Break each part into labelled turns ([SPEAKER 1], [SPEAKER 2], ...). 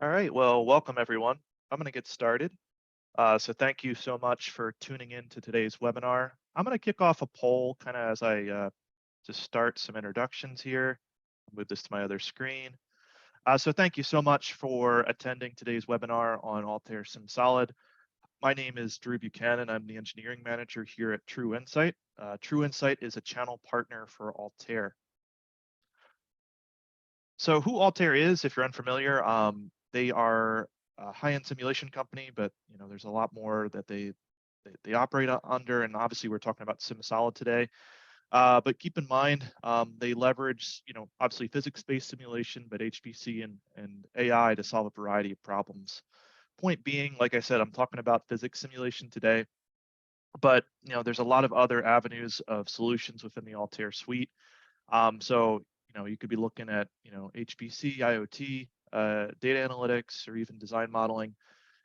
[SPEAKER 1] All right, well, welcome everyone. I'm going to get started. So thank you so much for tuning in to today's webinar. I'm going to kick off a poll kind of as I just start some introductions here. I'll move this to my other screen. So thank you so much for attending today's webinar on Altair SimSolid. My name is Drew Buchanan. I'm the engineering manager here at True Insight. True Insight is a channel partner for Altair. So who Altair is, if you're unfamiliar, they are a high-end simulation company, but there's a lot more that they operate under, and obviously we're talking about SimSolid today. But keep in mind, they leverage, obviously physics-based simulation, but HPC and AI to solve a variety of problems. Point being, like I said, I'm talking about physics simulation today, but there's a lot of other avenues of solutions within the Altair suite. So you could be looking at HPC, IoT, data analytics, or even design modeling.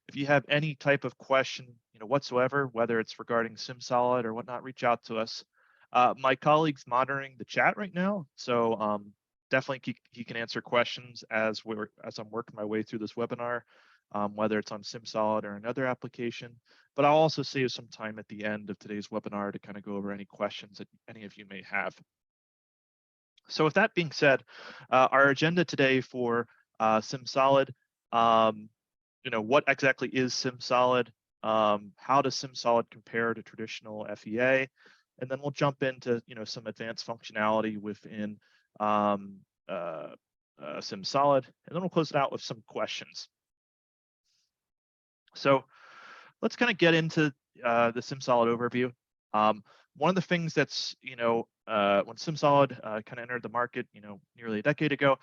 [SPEAKER 1] If you have any type of question whatsoever, whether it's regarding SimSolid or whatnot, reach out to us. My colleague's monitoring the chat right now, so definitely he can answer questions as I'm working my way through this webinar, whether it's on SimSolid or another application. But I'll also save some time at the end of today's webinar to kind of go over any questions that any of you may have. So with that being said, our agenda today for SimSolid, what exactly is SimSolid? How does SimSolid compare to traditional FEA? And then we'll jump into some advanced functionality within SimSolid, and then we'll close it out with some questions. So let's kind of get into the SimSolid overview. One of the things that's, when SimSolid kind of entered the market, nearly a decade ago,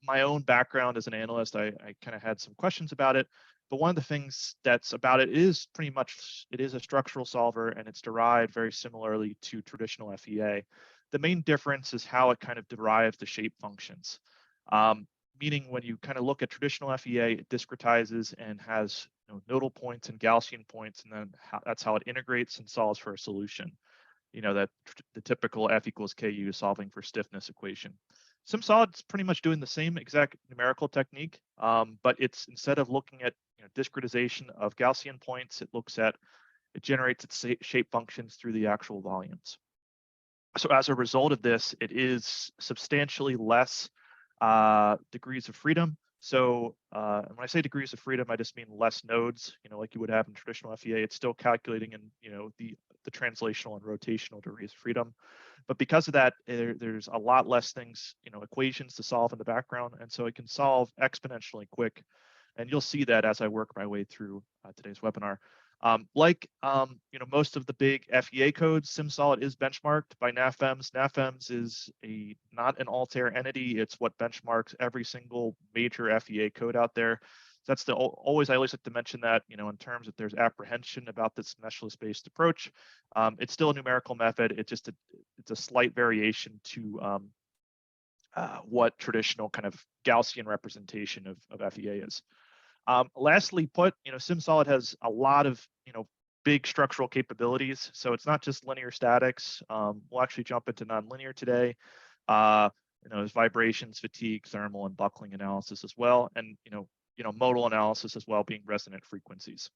[SPEAKER 1] my own background as an analyst, I kind of had some questions about it. But one of the things that's about it is pretty much, it is a structural solver and it's derived very similarly to traditional FEA. The main difference is how it kind of derives the shape functions. Meaning when you kind of look at traditional FEA, it discretizes and has nodal points and Gaussian points, and then that's how it integrates and solves for a solution. That the typical F equals KU solving for stiffness equation. SimSolid's pretty much doing the same exact numerical technique, but it's instead of looking at discretization of Gaussian points, it generates its shape functions through the actual volumes. So as a result of this, it is substantially less degrees of freedom. So when I say degrees of freedom, I just mean less nodes, like you would have in traditional FEA. It's still calculating in, the translational and rotational degrees of freedom. But because of that, there's a lot less things, equations to solve in the background. And so it can solve exponentially quick. And you'll see that as I work my way through today's webinar. Most of the big FEA codes, SimSolid is benchmarked by NAFEMS. NAFEMS is not an Altair entity. It's what benchmarks every single major FEA code out there. That's I always like to mention that, in terms that there's apprehension about this meshless-based approach. It's still a numerical method. It's a slight variation to what traditional kind of Gaussian representation of FEA is. Lastly put, SimSolid has a lot of, big structural capabilities. So it's not just linear statics. We'll actually jump into nonlinear today. There's vibrations, fatigue, thermal, and buckling analysis as well. And, modal analysis as well, being resonant frequencies.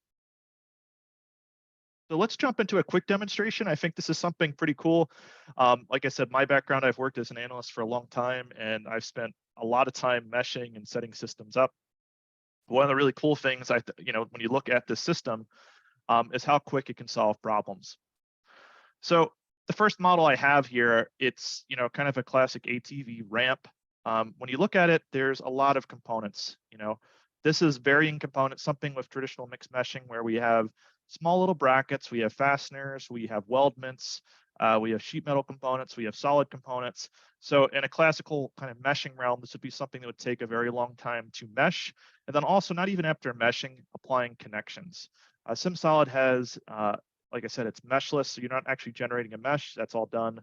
[SPEAKER 1] So let's jump into a quick demonstration. I think this is something pretty cool. Like I said, my background, I've worked as an analyst for a long time, and I've spent a lot of time meshing and setting systems up. One of the really cool things, when you look at this system, is how quick it can solve problems. So the first model I have here, it's kind of a classic ATV ramp. When you look at it, there's a lot of components. This is varying components, something with traditional mixed meshing where we have small little brackets, we have fasteners, we have weldments, we have sheet metal components, we have solid components. So in a classical kind of meshing realm, this would be something that would take a very long time to mesh. And then also not even after meshing, applying connections. SimSolid has, like I said, it's meshless, so you're not actually generating a mesh. That's all done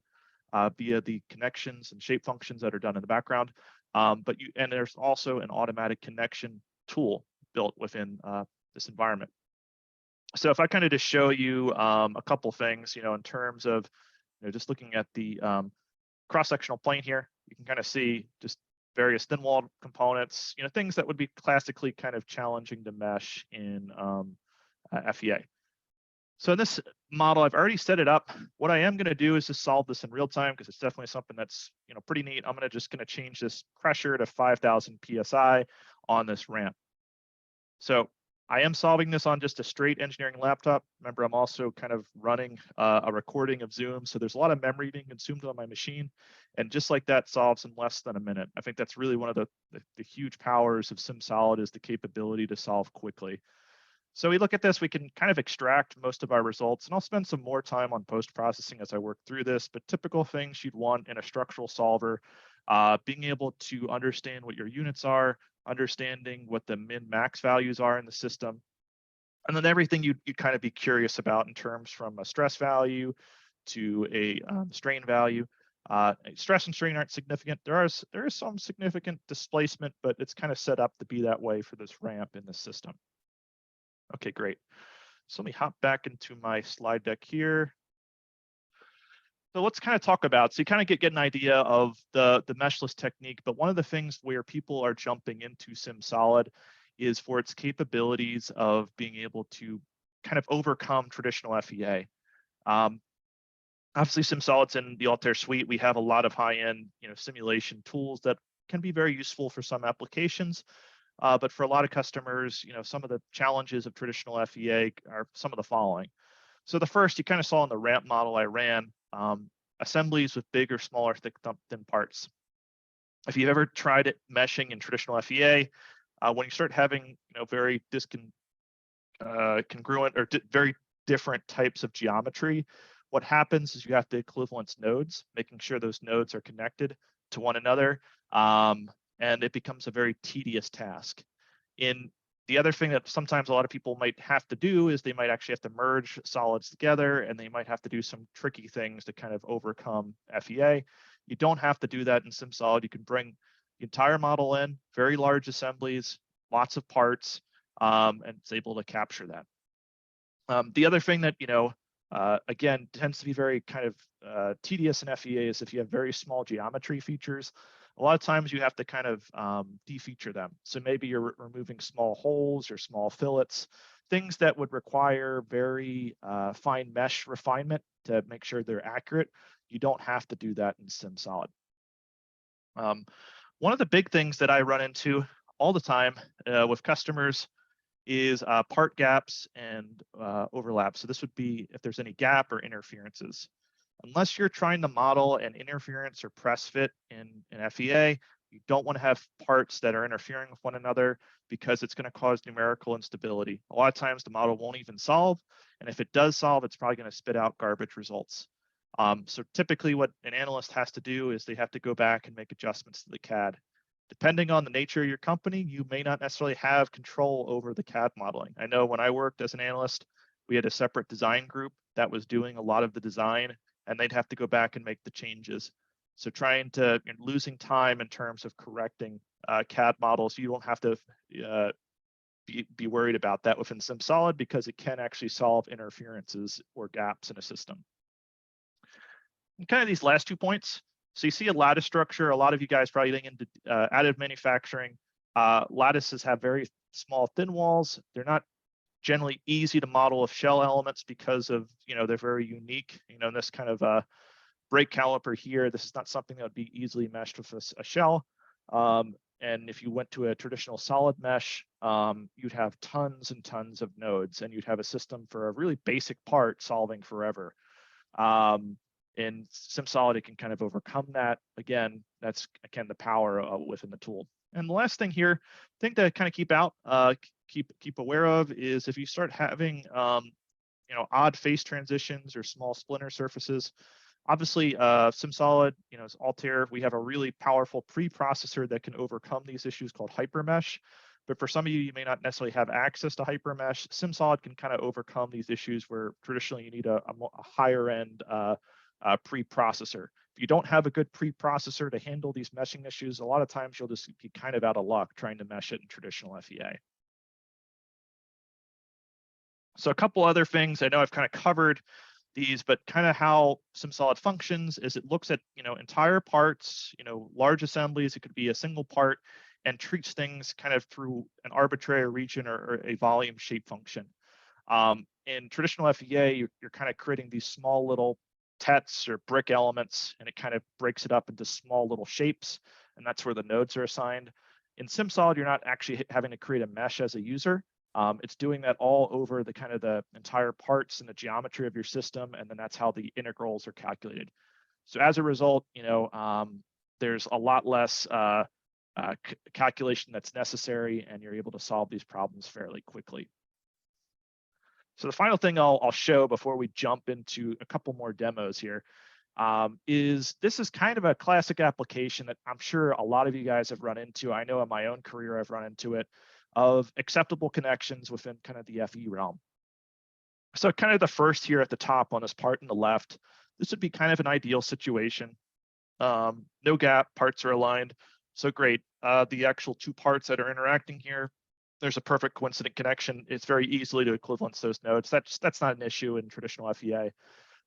[SPEAKER 1] via the connections and shape functions that are done in the background. And there's also an automatic connection tool built within this environment. So if I kind of just show you a couple things, in terms of just looking at the cross-sectional plane here, you can kind of see just various thin wall components, things that would be classically kind of challenging to mesh in FEA. So in this model, I've already set it up. What I am going to do is just solve this in real time because it's definitely something that's pretty neat. I'm just going to change this pressure to 5,000 psi on this ramp. So I am solving this on just a straight engineering laptop. Remember, I'm also kind of running a recording of Zoom, so there's a lot of memory being consumed on my machine, and just like that, solves in less than a minute. I think that's really one of the huge powers of SimSolid is the capability to solve quickly. So we look at this, we can kind of extract most of our results, and I'll spend some more time on post-processing as I work through this, but typical things you'd want in a structural solver, being able to understand what your units are, understanding what the min-max values are in the system, and then everything you'd kind of be curious about in terms from a stress value to a strain value. Stress and strain aren't significant. There is some significant displacement, but it's kind of set up to be that way for this ramp in the system. Okay, great. So let me hop back into my slide deck here. So let's kind of talk about, so you kind of get an idea of the meshless technique, but one of the things where people are jumping into SimSolid is for its capabilities of being able to kind of overcome traditional FEA. Obviously, SimSolid's in the Altair suite. We have a lot of high-end simulation tools that can be very useful for some applications. But for a lot of customers, some of the challenges of traditional FEA are some of the following. So the first, you kind of saw in the ramp model I ran, assemblies with big or smaller thick thin parts. If you've ever tried it meshing in traditional FEA, when you start having very congruent or very different types of geometry, what happens is you have to equivalence nodes, making sure those nodes are connected to one another. And it becomes a very tedious task. The other thing that sometimes a lot of people might have to do is they might actually have to merge solids together, and they might have to do some tricky things to kind of overcome FEA. You don't have to do that in SimSolid. You can bring the entire model in, very large assemblies, lots of parts, and it's able to capture that. The other thing that, again, tends to be very kind of tedious in FEA is if you have very small geometry features. A lot of times you have to kind of defeature them. So maybe you're removing small holes or small fillets, things that would require very fine mesh refinement to make sure they're accurate. You don't have to do that in SimSolid. One of the big things that I run into all the time with customers is part gaps and overlap. So this would be if there's any gap or interferences. Unless you're trying to model an interference or press fit in FEA, you don't want to have parts that are interfering with one another because it's going to cause numerical instability. A lot of times the model won't even solve, and if it does solve, it's probably going to spit out garbage results. So typically what an analyst has to do is they have to go back and make adjustments to the CAD. Depending on the nature of your company, you may not necessarily have control over the CAD modeling. I know when I worked as an analyst, we had a separate design group that was doing a lot of the design, and they'd have to go back and make the changes. So losing time in terms of correcting CAD models, you don't have to be worried about that within SimSolid because it can actually solve interferences or gaps in a system. And kind of these last 2 points. So you see a lattice structure. A lot of you guys probably getting into additive manufacturing. Lattices have very small thin walls. They're not generally easy to model with shell elements because of, they're very unique. In this kind of brake caliper here, this is not something that would be easily meshed with a shell. And if you went to a traditional solid mesh, you'd have tons and tons of nodes, and you'd have a system for a really basic part solving forever. In SimSolid, it can kind of overcome that. Again, that's the power within the tool. And the last thing here, thing to kind of keep aware of is if you start having odd face transitions or small splinter surfaces. Obviously, SimSolid, as Altair, we have a really powerful preprocessor that can overcome these issues called HyperMesh. But for some of you, you may not necessarily have access to HyperMesh. SimSolid can kind of overcome these issues where traditionally you need a higher end preprocessor. If you don't have a good preprocessor to handle these meshing issues, a lot of times you'll just be kind of out of luck trying to mesh it in traditional FEA. So a couple other things I know I've kind of covered these, but kind of how SimSolid functions is it looks at, entire parts, large assemblies. It could be a single part, and treats things kind of through an arbitrary region or a volume shape function. In traditional FEA, you're kind of creating these small little tets or brick elements, and it kind of breaks it up into small little shapes, and that's where the nodes are assigned. In SimSolid, you're not actually having to create a mesh as a user. It's doing that all over the kind of the entire parts and the geometry of your system, and then that's how the integrals are calculated. So as a result, there's a lot less calculation that's necessary, and you're able to solve these problems fairly quickly. So the final thing I'll show before we jump into a couple more demos here is this is kind of a classic application that I'm sure a lot of you guys have run into. I know in my own career I've run into it, of acceptable connections within kind of the FE realm. So kind of the first here at the top on this part on the left, this would be kind of an ideal situation. No gap, parts are aligned. So great. The actual two parts that are interacting here, there's a perfect coincident connection. It's very easily to equivalence those nodes. That's not an issue in traditional FEA.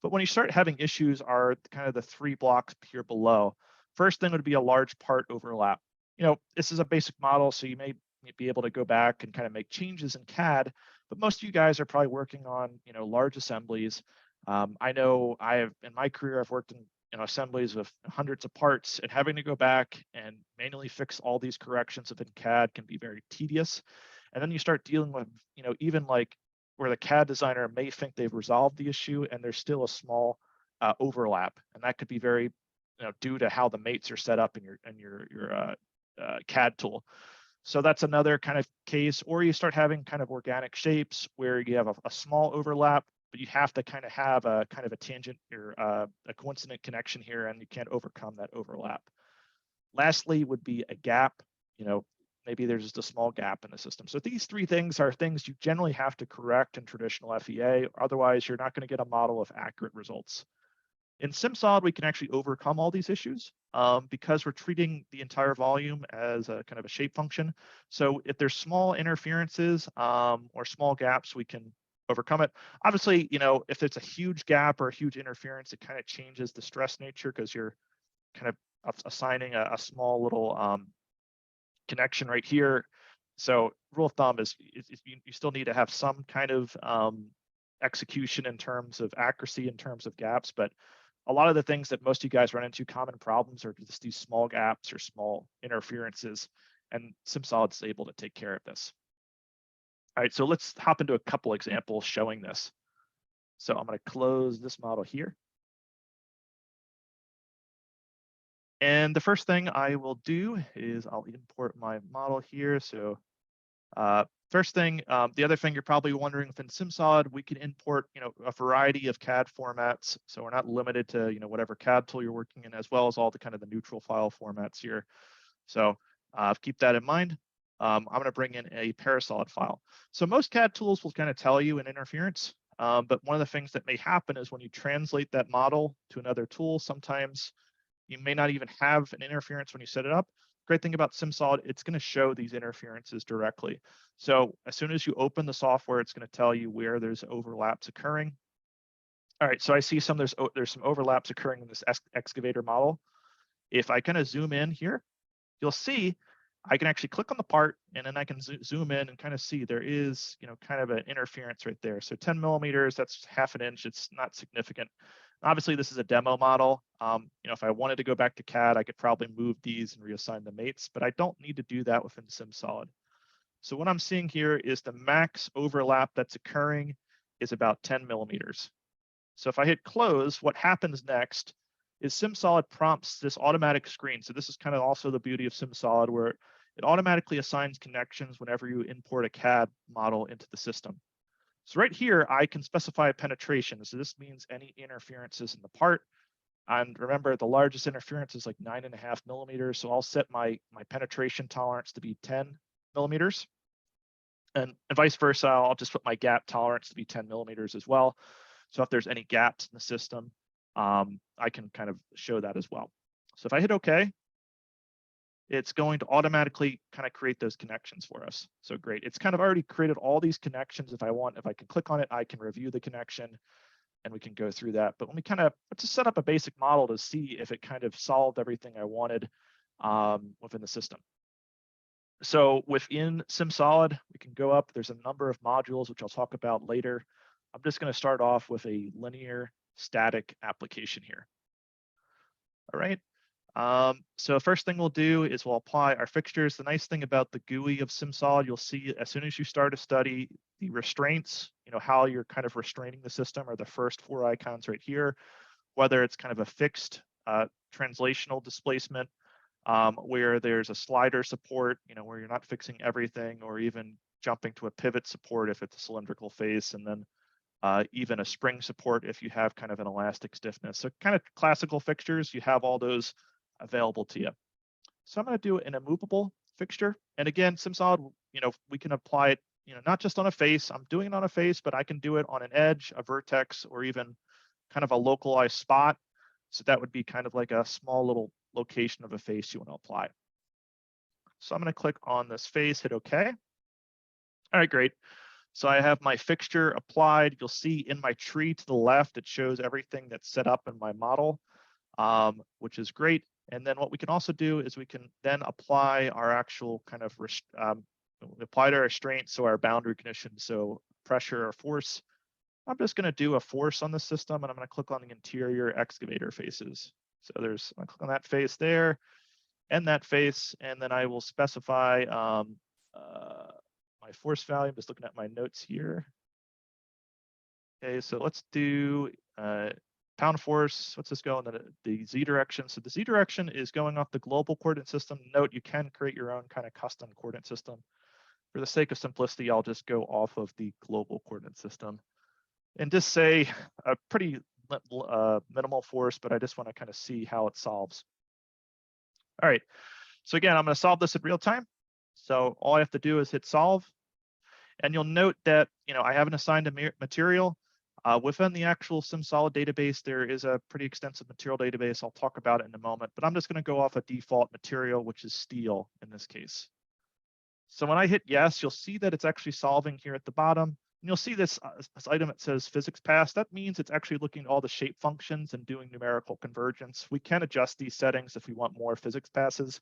[SPEAKER 1] But when you start having issues are kind of the 3 blocks here below. First thing would be a large part overlap. This is a basic model, so you may be able to go back and kind of make changes in CAD, but most of you guys are probably working on, large assemblies. I know in my career, I've worked in assemblies with hundreds of parts, and having to go back and manually fix all these corrections within CAD can be very tedious. And then you start dealing with, even like where the CAD designer may think they've resolved the issue and there's still a small overlap, and that could be very, due to how the mates are set up in your CAD tool. So that's another kind of case. Or you start having kind of organic shapes where you have a small overlap, but you have to kind of have a tangent or a coincident connection here, and you can't overcome that overlap. Lastly would be a gap. Maybe there's just a small gap in the system. So these 3 things are things you generally have to correct in traditional FEA. Otherwise, you're not going to get a model of accurate results. In SimSolid, we can actually overcome all these issues because we're treating the entire volume as a kind of a shape function. So if there's small interferences or small gaps, we can overcome it. Obviously, if it's a huge gap or a huge interference, it kind of changes the stress nature because you're kind of assigning a small little connection right here. So rule of thumb is you still need to have some kind of execution in terms of accuracy, in terms of gaps, but a lot of the things that most of you guys run into, common problems, are just these small gaps or small interferences, and SimSolid is able to take care of this. All right, so let's hop into a couple examples showing this. So I'm going to close this model here. And the first thing I will do is I'll import my model here. So first thing, the other thing you're probably wondering, within SimSolid, we can import, a variety of CAD formats. So we're not limited to, whatever CAD tool you're working in, as well as all the kind of the neutral file formats here. So keep that in mind. I'm going to bring in a Parasolid file. So most CAD tools will kind of tell you an interference, but one of the things that may happen is when you translate that model to another tool, sometimes you may not even have an interference when you set it up. Great thing about SimSolid, it's going to show these interferences directly. So as soon as you open the software, it's going to tell you where there's overlaps occurring. All right, so I see there's some overlaps occurring in this excavator model. If I kind of zoom in here, you'll see I can actually click on the part, and then I can zoom in and kind of see there is, kind of an interference right there. So 10 millimeters, that's half an inch. It's not significant. Obviously, this is a demo model. If I wanted to go back to CAD, I could probably move these and reassign the mates, but I don't need to do that within SimSolid. So what I'm seeing here is the max overlap that's occurring is about 10 millimeters. So if I hit close, what happens next is SimSolid prompts this automatic screen. So this is kind of also the beauty of SimSolid, where it automatically assigns connections whenever you import a CAD model into the system. So right here, I can specify a penetration. So this means any interferences in the part. And remember, the largest interference is like 9.5 millimeters. So I'll set my penetration tolerance to be 10 millimeters. And vice versa, I'll just put my gap tolerance to be 10 millimeters as well. So if there's any gaps in the system, I can kind of show that as well. So if I hit OK, it's going to automatically kind of create those connections for us. So great. It's kind of already created all these connections. If I can click on it, I can review the connection. and we can go through that. But let me kind of just set up a basic model to see if it kind of solved everything I wanted within the system. So within SimSolid, we can go up. There's a number of modules, which I'll talk about later. I'm just going to start off with a linear static application here. All right. So first thing we'll do is we'll apply our fixtures. The nice thing about the GUI of SimSolid, you'll see as soon as you start a study, the restraints, how you're kind of restraining the system are the first 4 icons right here, whether it's kind of a fixed translational displacement, where there's a slider support, where you're not fixing everything, or even jumping to a pivot support if it's a cylindrical face, and then even a spring support if you have kind of an elastic stiffness. So kind of classical fixtures, you have all those available to you. So I'm going to do an immovable fixture. And again, SimSolid, we can apply it, not just on a face. I'm doing it on a face, but I can do it on an edge, a vertex, or even kind of a localized spot. So that would be kind of like a small little location of a face you want to apply. So I'm going to click on this face, hit OK. All right, great. So I have my fixture applied. You'll see in my tree to the left, it shows everything that's set up in my model, which is great. And then what we can also do is we can then apply our actual kind of apply to our restraint, so our boundary conditions, so pressure or force. I'm just going to do a force on the system, and I'm going to click on the interior excavator faces. So I click on that face there and that face, and then I will specify my force value. I'm just looking at my notes here. Okay, so let's do pound force. What's this go in the Z direction? So the Z direction is going off the global coordinate system. Note, you can create your own kind of custom coordinate system. For the sake of simplicity, I'll just go off of the global coordinate system and just say a pretty minimal force, but I just want to kind of see how it solves. All right, so again, I'm going to solve this in real time. So all I have to do is hit solve. And you'll note that I haven't assigned a material. Within the actual SimSolid database, there is a pretty extensive material database. I'll talk about it in a moment, but I'm just going to go off a default material, which is steel in this case. So when I hit yes, you'll see that it's actually solving here at the bottom. And you'll see this item that says physics pass. That means it's actually looking at all the shape functions and doing numerical convergence. We can adjust these settings if we want more physics passes,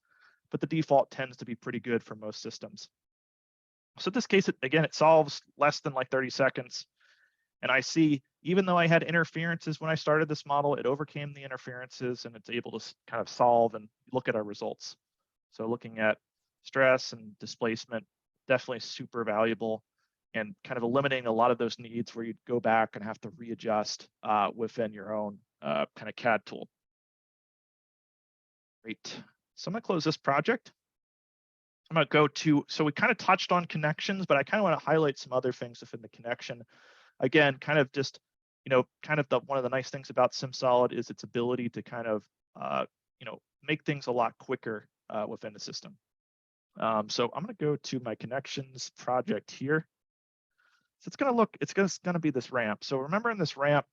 [SPEAKER 1] but the default tends to be pretty good for most systems. So in this case, again, it solves less than like 30 seconds. And I see, even though I had interferences when I started this model, it overcame the interferences and it's able to kind of solve and look at our results. So looking at stress and displacement, definitely super valuable, and kind of eliminating a lot of those needs where you'd go back and have to readjust within your own kind of CAD tool. Great. So I'm going to close this project. I'm going to go to, so we kind of touched on connections, but I kind of want to highlight some other things within the connection. Again, kind of just, one of the nice things about SimSolid is its ability to kind of, make things a lot quicker within the system. So I'm going to go to my connections project here. So it's going to be this ramp. So remember in this ramp,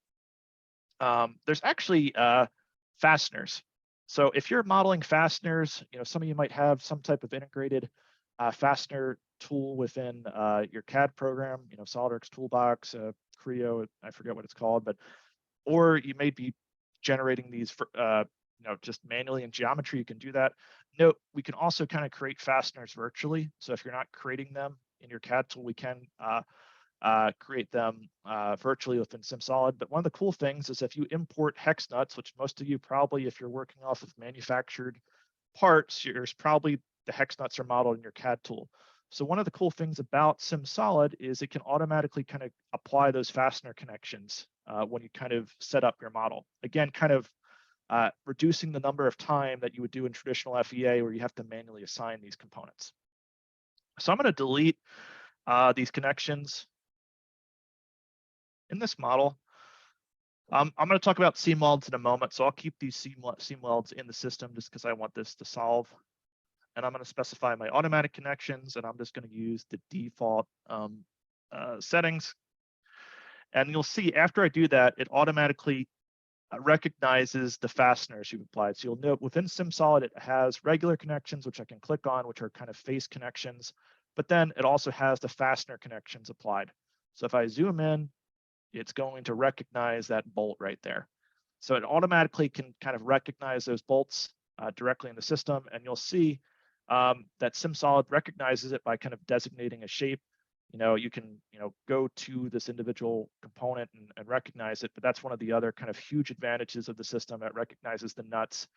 [SPEAKER 1] there's actually fasteners. So if you're modeling fasteners, some of you might have some type of integrated fastener tool within your CAD program, SolidWorks Toolbox, Creo, I forget what it's called, or you may be generating these for, just manually in geometry, you can do that. Note, we can also kind of create fasteners virtually. So if you're not creating them in your CAD tool, we can create them virtually within SimSolid. But one of the cool things is if you import hex nuts, which most of you probably, if you're working off of manufactured parts, there's probably the hex nuts are modeled in your CAD tool. So one of the cool things about SimSolid is it can automatically kind of apply those fastener connections when you kind of set up your model. Again, kind of reducing the number of time that you would do in traditional FEA where you have to manually assign these components. So I'm going to delete these connections in this model. I'm going to talk about seam welds in a moment, so I'll keep these seam welds in the system just because I want this to solve. And I'm going to specify my automatic connections, and I'm just going to use the default settings. And you'll see after I do that, it automatically recognizes the fasteners you've applied. So you'll note within SimSolid, it has regular connections, which I can click on, which are kind of face connections, but then it also has the fastener connections applied. So if I zoom in, it's going to recognize that bolt right there. So it automatically can kind of recognize those bolts directly in the system, and you'll see that SimSolid recognizes it by kind of designating a shape. You can go to this individual component and recognize it, but that's one of the other kind of huge advantages of the system. It recognizes the nuts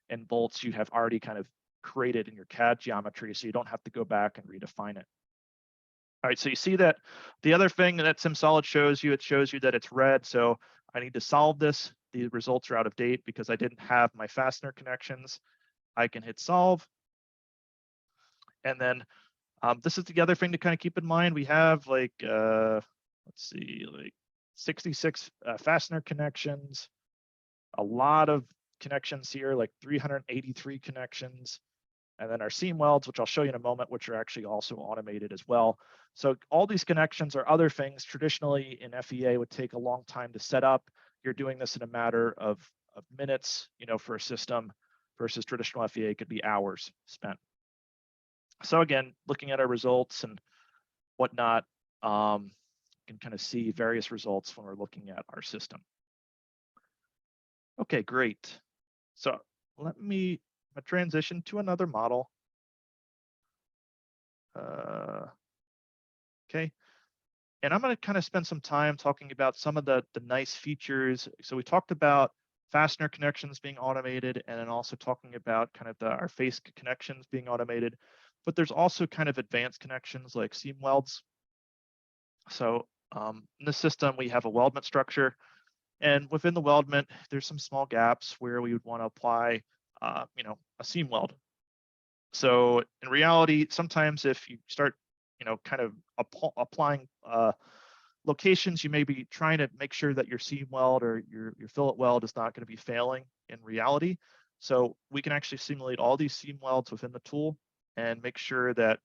[SPEAKER 1] and bolts you have already kind of created in your CAD geometry, so you don't have to go back and redefine it. All right, so you see that the other thing that SimSolid shows you, it shows you that it's red. So I need to solve this. The results are out of date because I didn't have my fastener connections. I can hit solve. And then this is the other thing to kind of keep in mind. We have like, let's see, like 66 fastener connections, a lot of connections here, like 383 connections. And then our seam welds, which I'll show you in a moment, which are actually also automated as well. So all these connections are other things traditionally in FEA would take a long time to set up. You're doing this in a matter of minutes, for a system versus traditional FEA could be hours spent. So again, looking at our results and whatnot, you can kind of see various results when we're looking at our system. Okay, great. So let me transition to another model. Okay, and I'm going to kind of spend some time talking about some of the nice features. So we talked about fastener connections being automated, and then also talking about kind of our face connections being automated. But there's also kind of advanced connections like seam welds. So in this system, we have a weldment structure, and within the weldment, there's some small gaps where we would want to apply, a seam weld. So in reality, sometimes if you start, kind of applying locations, you may be trying to make sure that your seam weld or your fillet weld is not going to be failing in reality. So we can actually simulate all these seam welds within the tool and make sure that,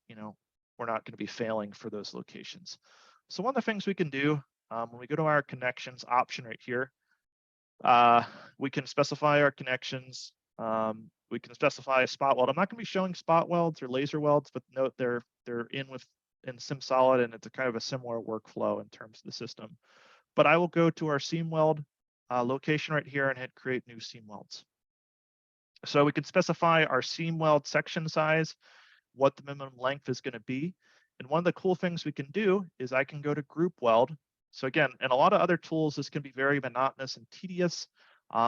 [SPEAKER 1] we're not going to be failing for those locations. So one of the things we can do when we go to our connections option right here, we can specify our connections. We can specify a spot weld. I'm not going to be showing spot welds or laser welds, but note they're in SimSolid, and it's a kind of a similar workflow in terms of the system. But I will go to our seam weld location right here and hit create new seam welds. So we can specify our seam weld section size, what the minimum length is going to be. And one of the cool things we can do is I can go to group weld. So again, in a lot of other tools, this can be very monotonous and tedious. In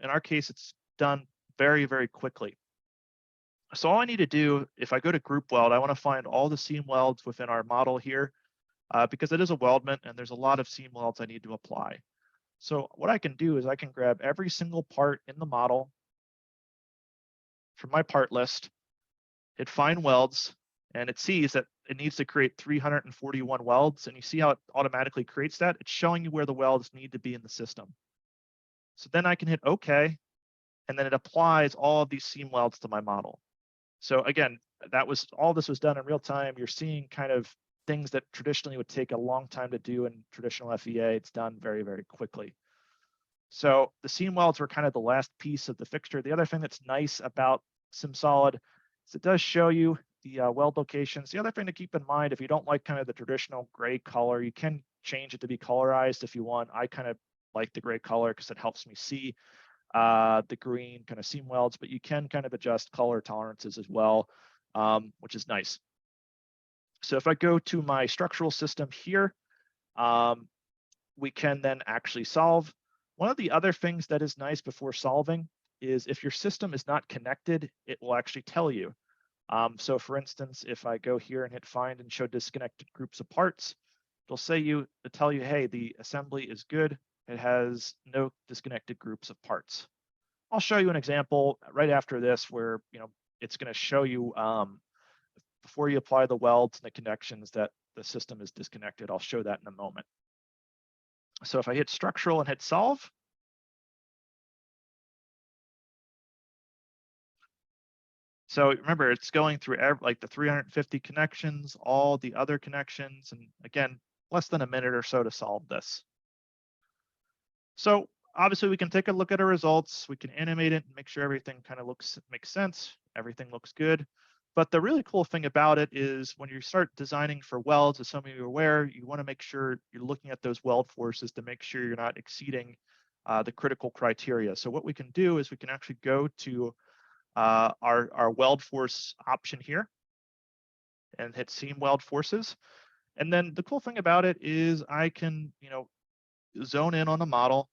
[SPEAKER 1] our case, it's done very, very quickly. So all I need to do, if I go to group weld, I want to find all the seam welds within our model here because it is a weldment and there's a lot of seam welds I need to apply. So what I can do is I can grab every single part in the model from my part list, hit find welds, and it sees that it needs to create 341 welds. And you see how it automatically creates that? It's showing you where the welds need to be in the system. So then I can hit OK, and then it applies all of these seam welds to my model. So again, all this was done in real time. You're seeing kind of things that traditionally would take a long time to do in traditional FEA. It's done very, very quickly. So the seam welds were kind of the last piece of the fixture. The other thing that's nice about SimSolid is it does show you the weld locations. The other thing to keep in mind, if you don't like kind of the traditional gray color, you can change it to be colorized if you want. I kind of like the gray color because it helps me see the green kind of seam welds, but you can kind of adjust color tolerances as well, which is nice. So if I go to my structural system here, we can then actually solve. One of the other things that is nice before solving is if your system is not connected, it will actually tell you. So for instance, if I go here and hit find and show disconnected groups of parts, it'll tell you, hey, the assembly is good. It has no disconnected groups of parts. I'll show you an example right after this where it's going to show you before you apply the welds and the connections that the system is disconnected. I'll show that in a moment. So if I hit structural and hit solve, so remember it's going through like the 350 connections, all the other connections, and again, less than a minute or so to solve this. So obviously we can take a look at our results. We can animate it and make sure everything kind of makes sense. Everything looks good. But the really cool thing about it is when you start designing for welds, as some of you are aware, you want to make sure you're looking at those weld forces to make sure you're not exceeding the critical criteria. So what we can do is we can actually go to our weld force option here and hit seam weld forces. And then the cool thing about it is I can, zone in on the model,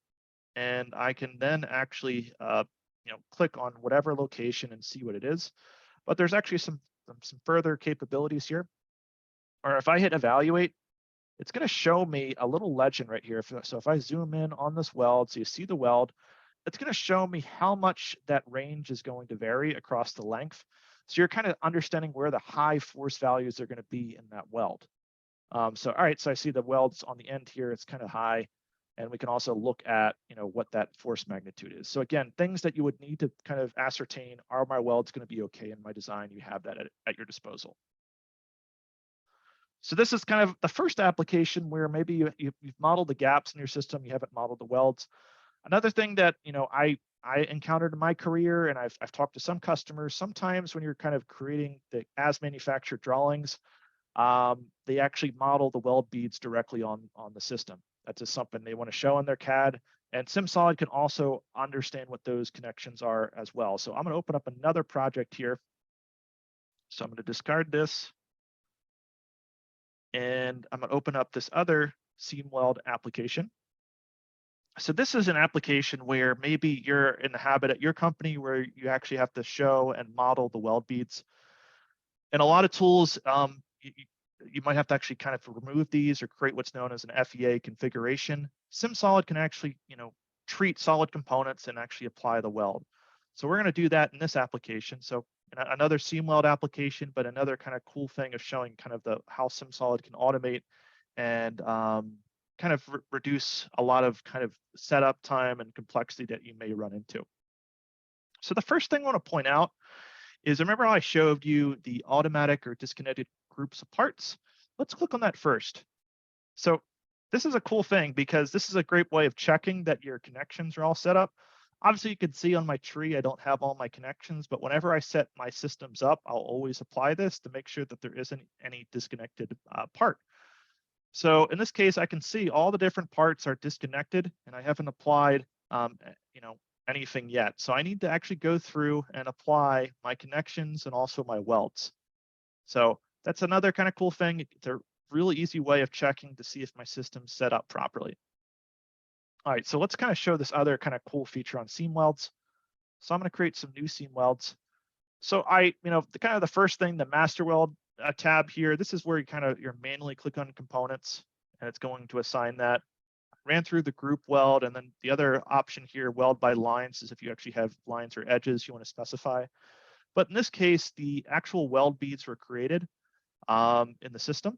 [SPEAKER 1] and I can then actually, click on whatever location and see what it is. But there's actually some further capabilities here. Or if I hit evaluate, it's going to show me a little legend right here. So if I zoom in on this weld, so you see the weld, it's going to show me how much that range is going to vary across the length. So you're kind of understanding where the high force values are going to be in that weld. So all right, so I see the welds on the end here, it's kind of high. And we can also look at, what that force magnitude is. So again, things that you would need to kind of ascertain, are my welds going to be okay in my design? You have that at your disposal. So this is kind of the first application where maybe you've modeled the gaps in your system, you haven't modeled the welds. Another thing that, I encountered in my career, and I've talked to some customers, sometimes when you're kind of creating the as manufactured drawings, they actually model the weld beads directly on the system. That's just something they want to show in their CAD. And SimSolid can also understand what those connections are as well. So I'm going to open up another project here. So I'm going to discard this. And I'm going to open up this other seam weld application. So this is an application where maybe you're in the habit at your company where you actually have to show and model the weld beads. And a lot of tools, you might have to actually kind of remove these or create what's known as an FEA configuration. SimSolid can actually, treat solid components and actually apply the weld. So we're going to do that in this application. So another seam weld application, but another kind of cool thing of showing kind of how SimSolid can automate and kind of reduce a lot of kind of setup time and complexity that you may run into. So the first thing I want to point out is, remember how I showed you the automatic or disconnected groups of parts? Let's click on that first. So this is a cool thing because this is a great way of checking that your connections are all set up. Obviously, you can see on my tree, I don't have all my connections, but whenever I set my systems up, I'll always apply this to make sure that there isn't any disconnected part. So in this case, I can see all the different parts are disconnected and I haven't applied, anything yet. So I need to actually go through and apply my connections and also my welds. So that's another kind of cool thing. It's a really easy way of checking to see if my system's set up properly. All right, so let's kind of show this other kind of cool feature on seam welds. So I'm going to create some new seam welds. So the first thing, the master weld tab here, this is where you're manually click on components and it's going to assign that. Ran through the group weld, and then the other option here, weld by lines, is if you actually have lines or edges you want to specify. But in this case, the actual weld beads were created in the system.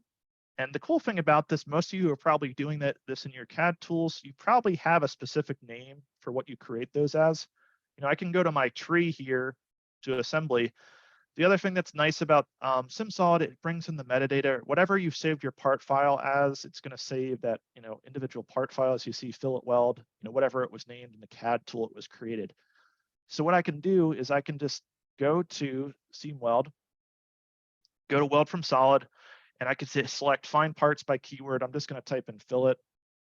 [SPEAKER 1] And the cool thing about this, most of you are probably doing this in your CAD tools. You probably have a specific name for what you create those as. I can go to my tree here to assembly. The other thing that's nice about SimSolid, it brings in the metadata. Whatever you've saved your part file as, it's going to save that individual part file. As you see, fillet weld, whatever it was named in the CAD tool it was created. So what I can do is I can just go to seam weld, go to weld from solid, and I can select find parts by keyword. I'm just going to type in fillet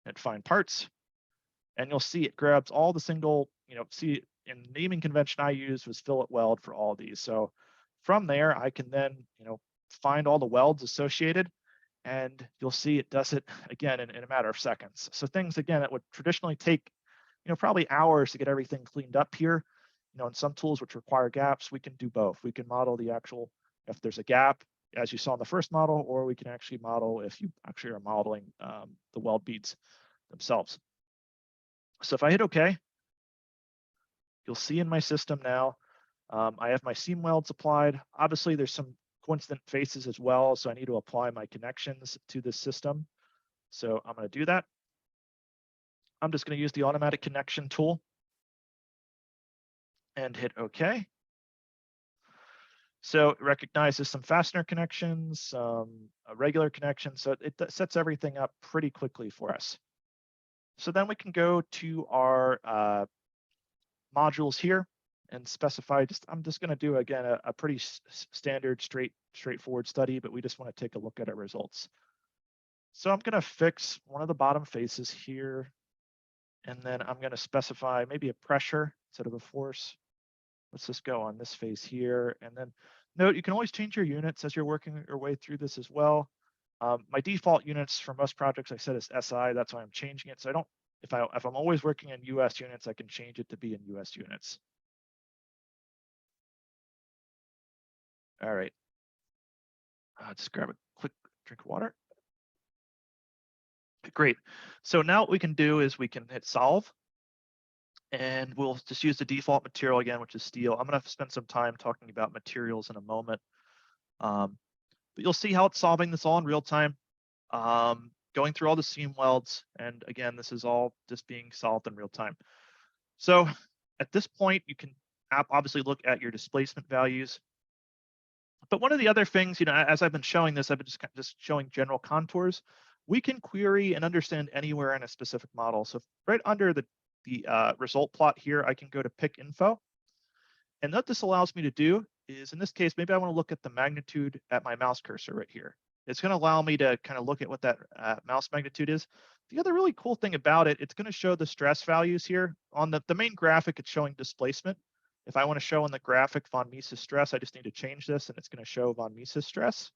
[SPEAKER 1] and find parts, and you'll see it grabs all the single, see in naming convention I used was fillet weld for all these. So from there, I can then, find all the welds associated, and you'll see it does it again in a matter of seconds. So things, again, that would traditionally take, probably hours to get everything cleaned up here. In some tools which require gaps, we can do both. We can model the actual, if there's a gap, as you saw in the first model, or we can actually model if you actually are modeling the weld beads themselves. So if I hit OK, you'll see in my system now, I have my seam welds applied. Obviously, there's some coincident faces as well, so I need to apply my connections to this system. So I'm going to do that. I'm just going to use the automatic connection tool and hit OK. So it recognizes some fastener connections, a regular connection, so it sets everything up pretty quickly for us. So then we can go to our modules here. and specify I'm just going to do, again, a pretty standard, straightforward study, but we just want to take a look at our results. So I'm going to fix one of the bottom faces here, and then I'm going to specify maybe a pressure instead of a force. Let's just go on this face here, and then note you can always change your units as you're working your way through this as well. My default units for most projects I said is SI. That's why I'm changing it. So I don't, if I'm always working in US units, I can change it to be in US units. All right. Just grab a quick drink of water. Great. So now what we can do is we can hit solve, and we'll just use the default material again, which is steel. I'm going to spend some time talking about materials in a moment. But you'll see how it's solving this all in real time, going through all the seam welds. And again, this is all just being solved in real time. So at this point, you can obviously look at your displacement values. But one of the other things, as I've been showing this, I've been just showing general contours. We can query and understand anywhere in a specific model. So right under the result plot here, I can go to pick info. And what this allows me to do is, in this case, maybe I want to look at the magnitude at my mouse cursor right here. It's going to allow me to kind of look at what that mouse magnitude is. The other really cool thing about it, it's going to show the stress values here. On the main graphic, it's showing displacement. If I want to show in the graphic von Mises stress, I just need to change this, and it's going to show von Mises stress.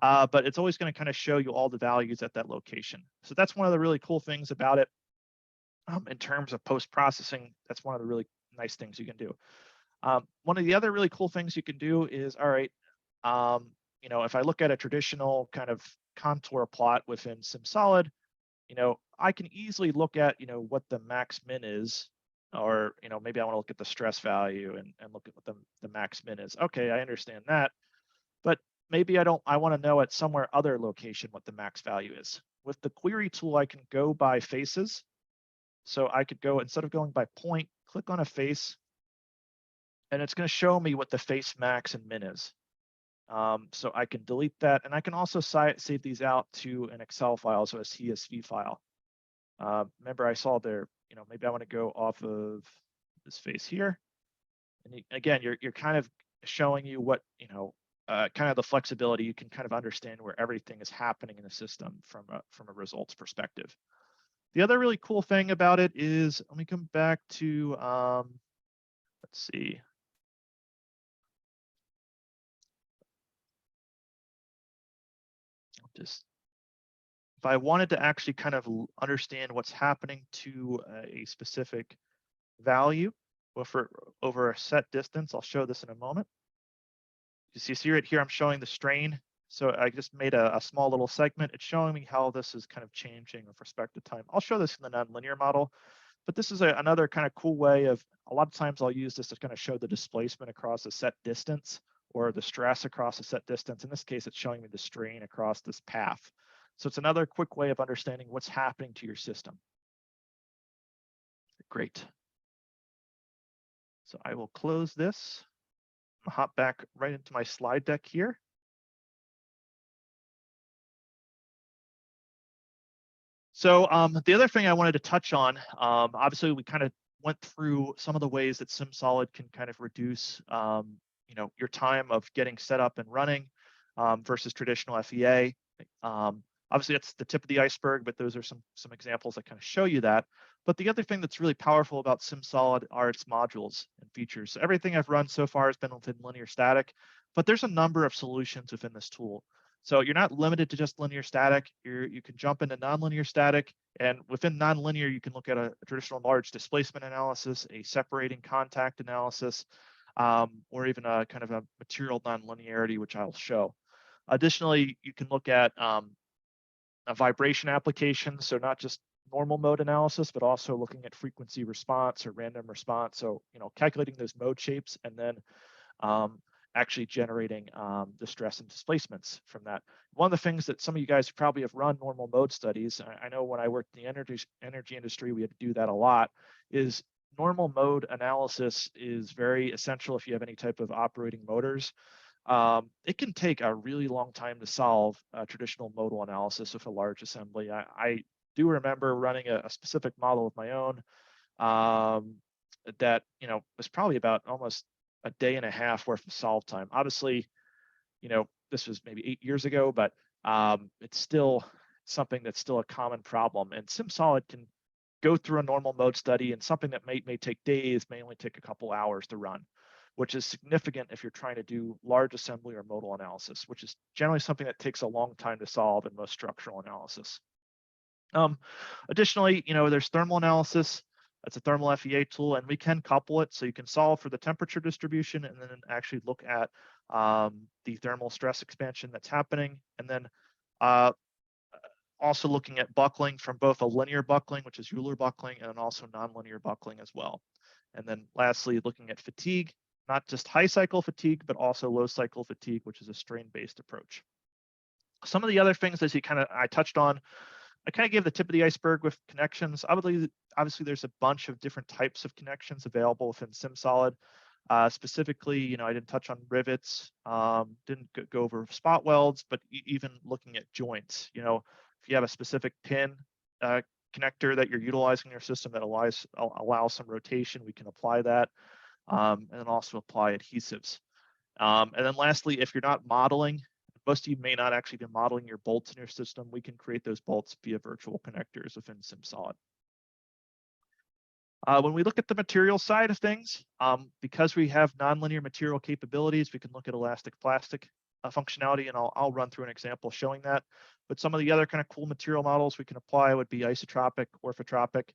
[SPEAKER 1] But it's always going to kind of show you all the values at that location. So that's one of the really cool things about it. In terms of post-processing, that's one of the really nice things you can do. One of the other really cool things you can do is, all right, if I look at a traditional kind of contour plot within SimSolid, I can easily look at, what the max min is, or, maybe I want to look at the stress value and look at what the max min is. Okay, I understand that, but maybe I want to know at somewhere other location what the max value is. With the query tool, I can go by faces. So I could go, instead of going by point, click on a face, and it's going to show me what the face max and min is. So I can delete that, and I can also save these out to an Excel file, so a CSV file. Remember, I saw there, maybe I want to go off of this face here. And again, you're kind of showing you what, kind of the flexibility. You can kind of understand where everything is happening in the system from a results perspective. The other really cool thing about it is, let me come back to, let's see. If I wanted to actually kind of understand what's happening to a specific value over a set distance, I'll show this in a moment. You see right here, I'm showing the strain. So I just made a small little segment. It's showing me how this is kind of changing with respect to time. I'll show this in the nonlinear model, but this is another kind of cool way of, a lot of times I'll use this to kind of show the displacement across a set distance or the stress across a set distance. In this case, it's showing me the strain across this path. So it's another quick way of understanding what's happening to your system. Great. So I will close this. I'll hop back right into my slide deck here. So the other thing I wanted to touch on, obviously we kind of went through some of the ways that SimSolid can kind of reduce, your time of getting set up and running versus traditional FEA. Obviously that's the tip of the iceberg, but those are some examples that kind of show you that. But the other thing that's really powerful about SimSolid are its modules and features. So everything I've run so far has been within linear static, but there's a number of solutions within this tool. So you're not limited to just linear static. You can jump into nonlinear static, and within nonlinear, you can look at a traditional large displacement analysis, a separating contact analysis, or even a kind of a material nonlinearity, which I'll show. Additionally, you can look at a vibration application, so not just normal mode analysis, but also looking at frequency response or random response. So, calculating those mode shapes and then actually generating the stress and displacements from that. One of the things that some of you guys probably have run normal mode studies, I know when I worked in the energy industry, we had to do that a lot, is normal mode analysis is very essential if you have any type of operating motors. It can take a really long time to solve traditional modal analysis with a large assembly. I do remember running a specific model of my own. that, was probably about almost a day and a half worth of solve time. Obviously, this was maybe 8 years ago, but it's still something that's still a common problem. And SimSolid can go through a normal mode study, and something that may take days may only take a couple hours to run, which is significant if you're trying to do large assembly or modal analysis, which is generally something that takes a long time to solve in most structural analysis. Additionally, there's thermal analysis. That's a thermal FEA tool, and we can couple it so you can solve for the temperature distribution and then actually look at the thermal stress expansion that's happening. And then also looking at buckling from both a linear buckling, which is Euler buckling, and then also nonlinear buckling as well. And then lastly, looking at fatigue, not just high cycle fatigue, but also low cycle fatigue, which is a strain-based approach. Some of the other things as I touched on, I kind of gave the tip of the iceberg with connections. Obviously, there's a bunch of different types of connections available within SimSolid. Specifically, I didn't touch on rivets, didn't go over spot welds, but even looking at joints. If you have a specific pin connector that you're utilizing in your system that allows some rotation, we can apply that, and then also apply adhesives. And then lastly, if you're not modeling, most of you may not actually be modeling your bolts in your system, we can create those bolts via virtual connectors within SimSolid. When we look at the material side of things, because we have nonlinear material capabilities, we can look at elastic plastic functionality, and I'll run through an example showing that. But some of the other kind of cool material models we can apply would be isotropic, orthotropic.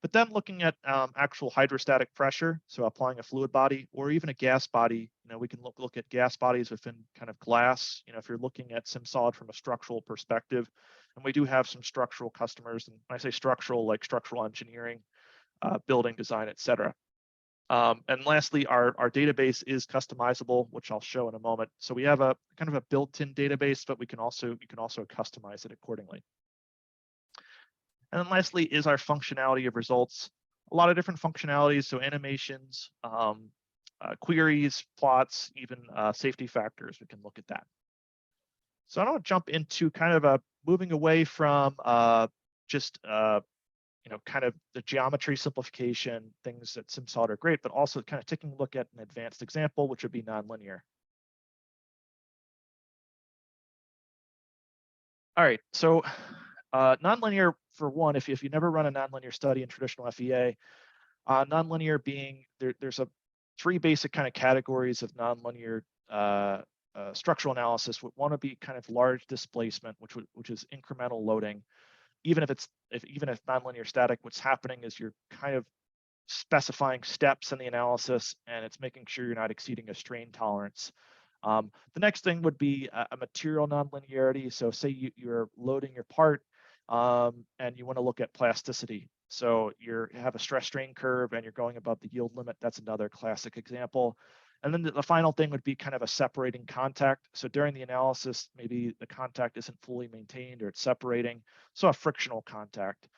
[SPEAKER 1] But then looking at actual hydrostatic pressure, so applying a fluid body or even a gas body, we can look at gas bodies within kind of glass, if you're looking at SimSolid from a structural perspective. And we do have some structural customers, and when I say structural, like structural engineering, building design, et cetera. And lastly, our database is customizable, which I'll show in a moment. So we have a kind of a built-in database, but you can also customize it accordingly. And then lastly is our functionality of results. A lot of different functionalities, so animations, queries, plots, even safety factors, we can look at that. So I want to jump into kind of moving away from just kind of the geometry simplification, things that SimSolid are great, but also kind of taking a look at an advanced example, which would be nonlinear. All right, so nonlinear, for one, if you never run a nonlinear study in traditional FEA, nonlinear being, there's three basic kind of categories of nonlinear structural analysis. One would be kind of large displacement, which is incremental loading. Even if nonlinear static, what's happening is you're kind of specifying steps in the analysis, and it's making sure you're not exceeding a strain tolerance. The next thing would be a material nonlinearity. So say you're loading your part and you want to look at plasticity. So you have a stress strain curve and you're going above the yield limit. That's another classic example. And then the final thing would be kind of a separating contact. So during the analysis, maybe the contact isn't fully maintained or it's separating. So a frictional contact.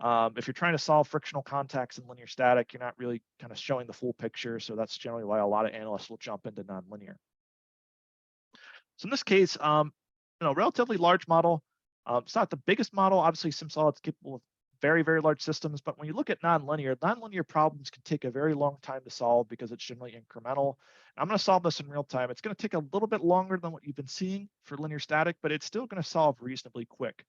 [SPEAKER 1] If you're trying to solve frictional contacts in linear static, you're not really kind of showing the full picture. So that's generally why a lot of analysts will jump into nonlinear. So in this case, relatively large model. It's not the biggest model. Obviously, SimSolid's capable of very, very large systems. But when you look at nonlinear problems can take a very long time to solve because it's generally incremental. I'm going to solve this in real time. It's going to take a little bit longer than what you've been seeing for linear static, but it's still going to solve reasonably quick.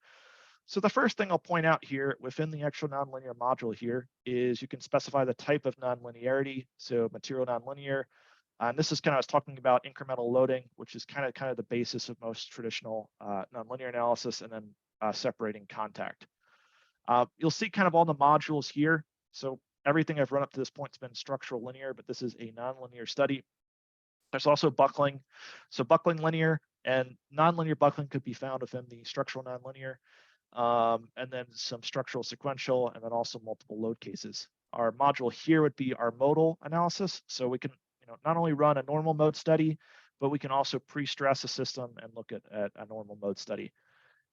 [SPEAKER 1] So the first thing I'll point out here within the actual nonlinear module here is you can specify the type of nonlinearity. So material nonlinear. And this is kind of, I was talking about incremental loading, which is kind of the basis of most traditional nonlinear analysis, and then separating contact. You'll see kind of all the modules here. So everything I've run up to this point has been structural linear, but this is a nonlinear study. There's also buckling. So buckling linear and nonlinear buckling could be found within the structural nonlinear, and then some structural sequential, and then also multiple load cases. Our module here would be our modal analysis. So we can not only run a normal mode study, but we can also pre-stress a system and look at a normal mode study.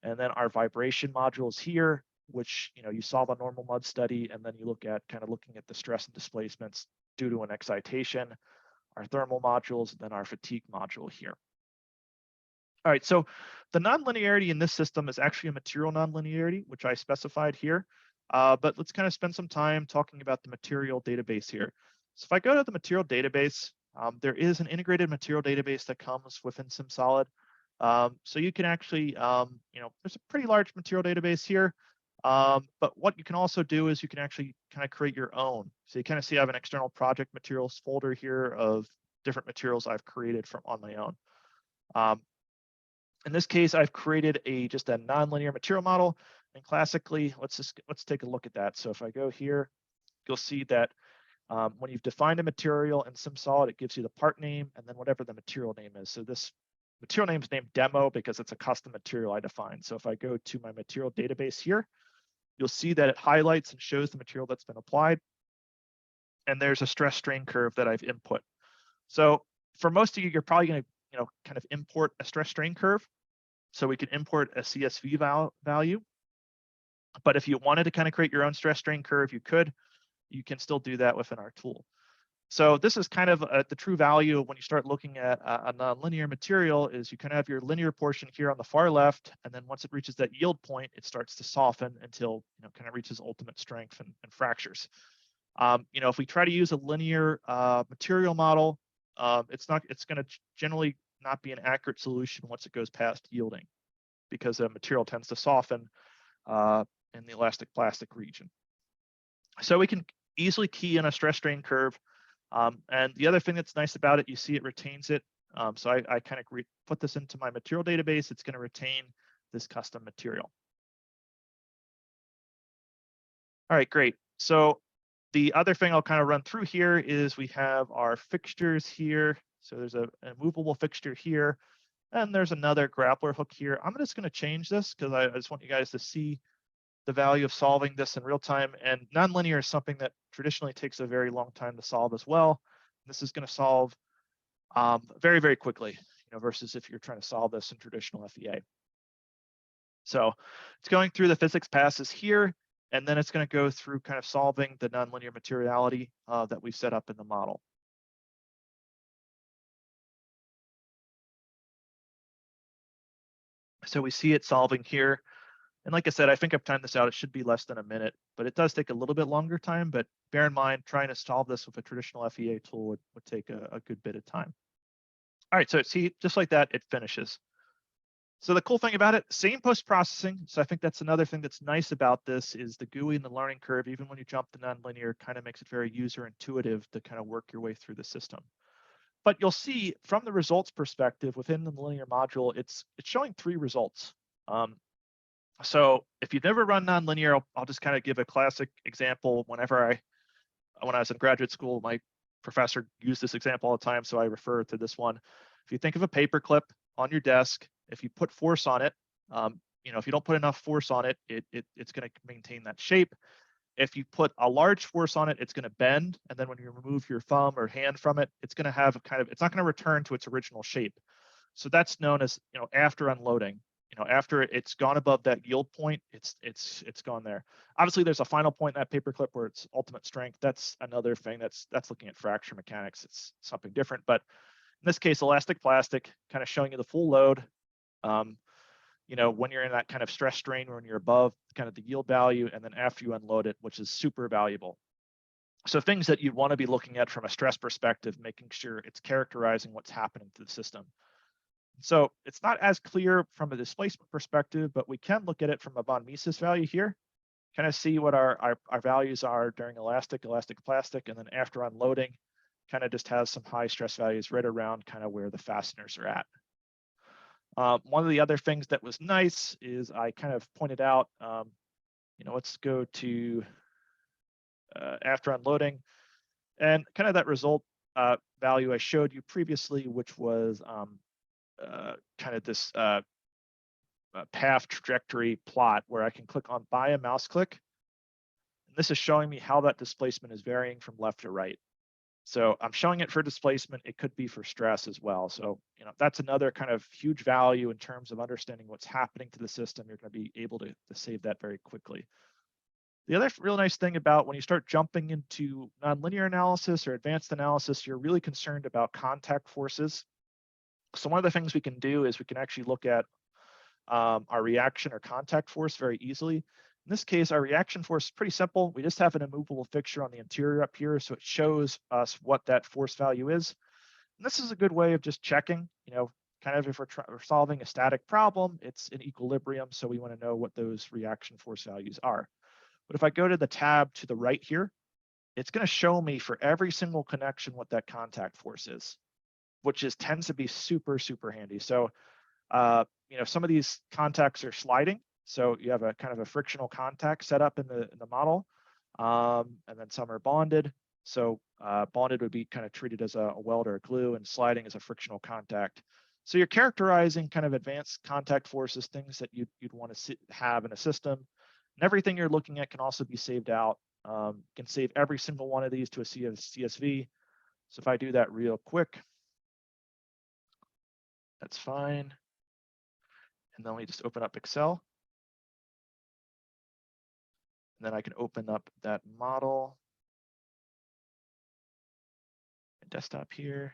[SPEAKER 1] And then our vibration modules here, which you solve a normal mode study, and then you look at looking at the stress and displacements due to an excitation, our thermal modules, and then our fatigue module here. All right, so the nonlinearity in this system is actually a material nonlinearity, which I specified here. But let's kind of spend some time talking about the material database here. So if I go to the material database, there is an integrated material database that comes within SimSolid. So you can actually, there's a pretty large material database here. But what you can also do is you can actually kind of create your own. So you kind of see I have an external project materials folder here of different materials I've created from on my own. In this case, I've created just a nonlinear material model. And classically, let's take a look at that. So if I go here, you'll see that when you've defined a material in SimSolid, it gives you the part name and then whatever the material name is. So this material name is named demo because it's a custom material I defined. So if I go to my material database here, you'll see that it highlights and shows the material that's been applied. And there's a stress strain curve that I've input. So for most of you, you're probably going to kind of import a stress strain curve. So we can import a CSV value. But if you wanted to kind of create your own stress strain curve, you could. You can still do that within our tool. So this is kind of the true value when you start looking at a nonlinear material is you kind of have your linear portion here on the far left, and then once it reaches that yield point, it starts to soften until kind of reaches ultimate strength and fractures. If we try to use a linear material model, it's going to generally not be an accurate solution once it goes past yielding, because the material tends to soften in the elastic plastic region. So we can easily key in a stress strain curve. And the other thing that's nice about it, you see it retains it. So I kind of put this into my material database. It's going to retain this custom material. All right, great. So the other thing I'll kind of run through here is we have our fixtures here. So there's a movable fixture here, and there's another grappler hook here. I'm just going to change this because I just want you guys to see the value of solving this in real time. And nonlinear is something that traditionally takes a very long time to solve as well. This is going to solve very, very quickly, versus if you're trying to solve this in traditional FEA. So it's going through the physics passes here, and then it's going to go through kind of solving the nonlinear materiality that we've set up in the model. So we see it solving here. And like I said, I think I've timed this out. It should be less than a minute, but it does take a little bit longer time. But bear in mind, trying to solve this with a traditional FEA tool would take a good bit of time. All right, so see, just like that, it finishes. So the cool thing about it, same post-processing. So I think that's another thing that's nice about this is the GUI and the learning curve, even when you jump to nonlinear, kind of makes it very user intuitive to kind of work your way through the system. But you'll see from the results perspective within the linear module, it's showing 3 results. So if you've never run nonlinear, I'll just kind of give a classic example. When I was in graduate school, my professor used this example all the time, so I refer to this one. If you think of a paper clip on your desk, if you put force on it, if you don't put enough force on it, it's going to maintain that shape. If you put a large force on it, it's going to bend, and then when you remove your thumb or hand from it, it's going to have it's not going to return to its original shape. So that's known as after unloading. After it's gone above that yield point, it's gone there. Obviously, there's a final point in that paperclip where it's ultimate strength. That's another thing. That's looking at fracture mechanics. It's something different. But in this case, elastic plastic, kind of showing you the full load. When you're in that kind of stress strain, when you're above kind of the yield value, and then after you unload it, which is super valuable. So things that you'd want to be looking at from a stress perspective, making sure it's characterizing what's happening to the system. So it's not as clear from a displacement perspective, but we can look at it from a von Mises value here, kind of see what our values are during elastic plastic, and then after unloading, kind of just has some high stress values right around kind of where the fasteners are at. One of the other things that was nice is I kind of pointed out, let's go to after unloading, and kind of that result value I showed you previously, which was kind of this path trajectory plot where I can click on by a mouse click. And this is showing me how that displacement is varying from left to right. So I'm showing it for displacement. It could be for stress as well. So that's another kind of huge value in terms of understanding what's happening to the system. You're going to be able to save that very quickly. The other real nice thing about when you start jumping into nonlinear analysis or advanced analysis, you're really concerned about contact forces. So one of the things we can do is we can actually look at our reaction or contact force very easily. In this case, our reaction force is pretty simple. We just have an immovable fixture on the interior up here, so it shows us what that force value is. And this is a good way of just checking, kind of if we're solving a static problem, it's in equilibrium, so we want to know what those reaction force values are. But if I go to the tab to the right here, it's going to show me for every single connection what that contact force is, which tends to be super, super handy. So, some of these contacts are sliding. So you have a kind of a frictional contact set up in the model, and then some are bonded. So bonded would be kind of treated as a weld or a glue, and sliding as a frictional contact. So you're characterizing kind of advanced contact forces, things that you'd want to have in a system. And everything you're looking at can also be saved out. You can save every single one of these to a CSV. So if I do that real quick, that's fine. And then we just open up Excel. And then I can open up that model and desktop here.